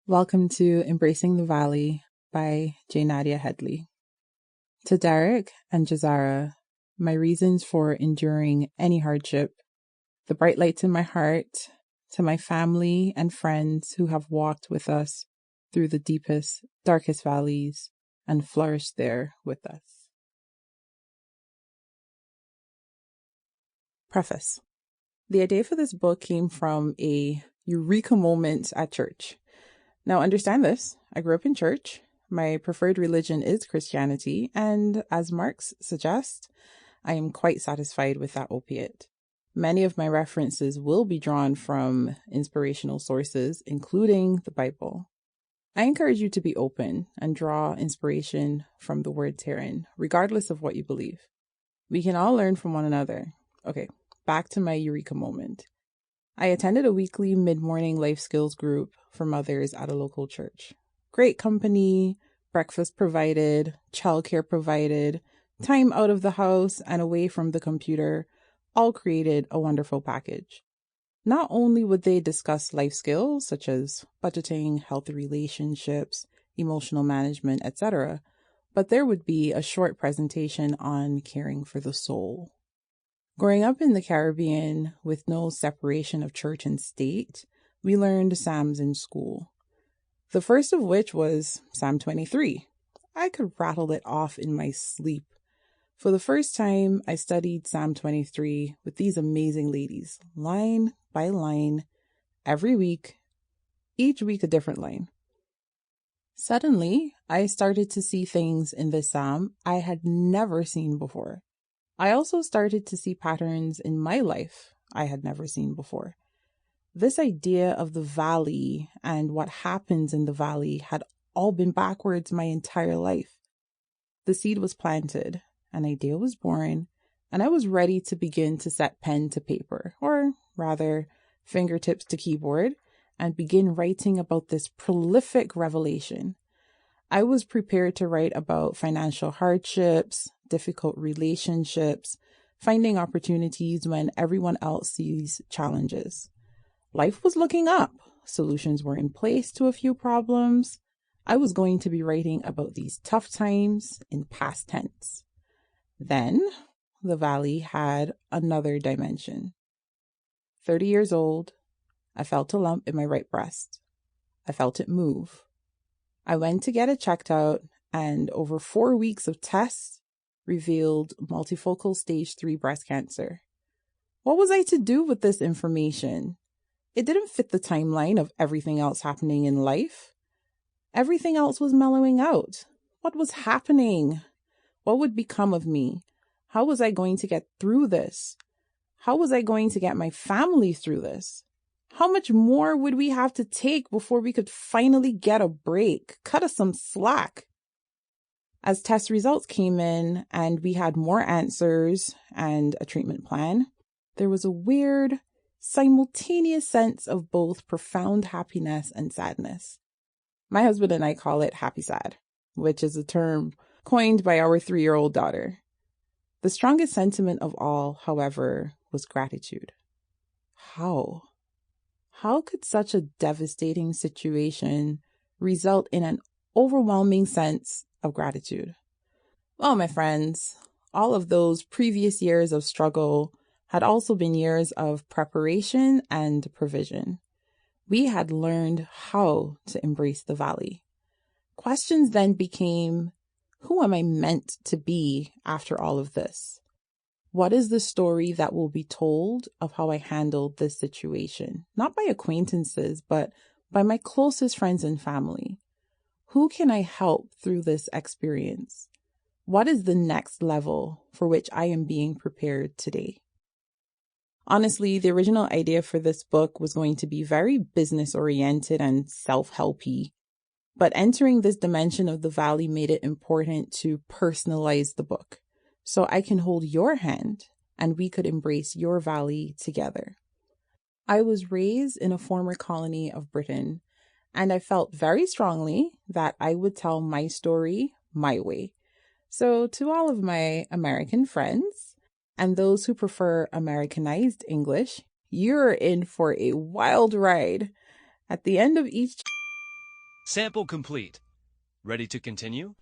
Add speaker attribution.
Speaker 1: Welcome to Embracing the Valley by Nadia Headley. To Derek and Jazara, my reasons for enduring any hardship, the bright lights in my heart, to my family and friends who have walked with us through the deepest, darkest valleys and flourished there with us. Preface. The idea for this book came from a eureka moment at church. Now, understand this. I grew up in church. My preferred religion is Christianity. And as Marx suggests, I am quite satisfied with that opiate. Many of my references will be drawn from inspirational sources, including the Bible. I encourage you to be open and draw inspiration from the words herein, regardless of what you believe. We can all learn from one another. Okay, back to my eureka moment. I attended a weekly mid-morning life skills group for mothers at a local church. Great company, breakfast provided, childcare provided, time out of the house and away from the computer, all created a wonderful package. Not only would they discuss life skills such as budgeting, healthy relationships, emotional management, etc., but there would be a short presentation on caring for the soul. Growing up in the Caribbean with no separation of church and state, we learned Psalms in school. The first of which was Psalm 23. I could rattle it off in my sleep. For the first time, I studied Psalm 23 with these amazing ladies, line by line, every week, each week a different line. Suddenly, I started to see things in this psalm I had never seen before. I also started to see patterns in my life I had never seen before. This idea of the valley and what happens in the valley had all been backwards my entire life. The seed was planted, an idea was born, and I was ready to begin to set pen to paper, or rather, fingertips to keyboard, and begin writing about this prolific revelation. I was prepared to write about financial hardships, difficult relationships, finding opportunities when everyone else sees challenges. Life was looking up. Solutions were in place to a few problems. I was going to be writing about these tough times in past tense. Then, the valley had another dimension. 30 years old, I felt a lump in my right breast. I felt it move. I went to get it checked out, and over 4 weeks of tests revealed multifocal stage 3 breast cancer. What was I to do with this information? It didn't fit the timeline of everything else happening in life. Everything else was mellowing out. What was happening? What would become of me? How was I going to get through this? How was I going to get my family through this? How much more would we have to take before we could finally get a break? Cut us some slack. As test results came in and we had more answers and a treatment plan, there was a weird, simultaneous sense of both profound happiness and sadness. My husband and I call it happy sad, which is a term coined by our 3-year-old daughter. The strongest sentiment of all, however, was gratitude. How? How could such a devastating situation result in an overwhelming sense of gratitude? Well, my friends, all of those previous years of struggle had also been years of preparation and provision. We had learned how to embrace the valley. Questions then became, who am I meant to be after all of this? What is the story that will be told of how I handled this situation? Not by acquaintances, but by my closest friends and family. Who can I help through this experience? What is the next level for which I am being prepared today? Honestly, the original idea for this book was going to be very business-oriented and self-helpy. But entering this dimension of the valley made it important to personalize the book, so I can hold your hand and we could embrace your valley together. I was raised in a former colony of Britain, and I felt very strongly that I would tell my story my way. So to all of my American friends and those who prefer Americanized English, you're in for a wild ride. At the end of each
Speaker 2: Sample complete. Ready to continue?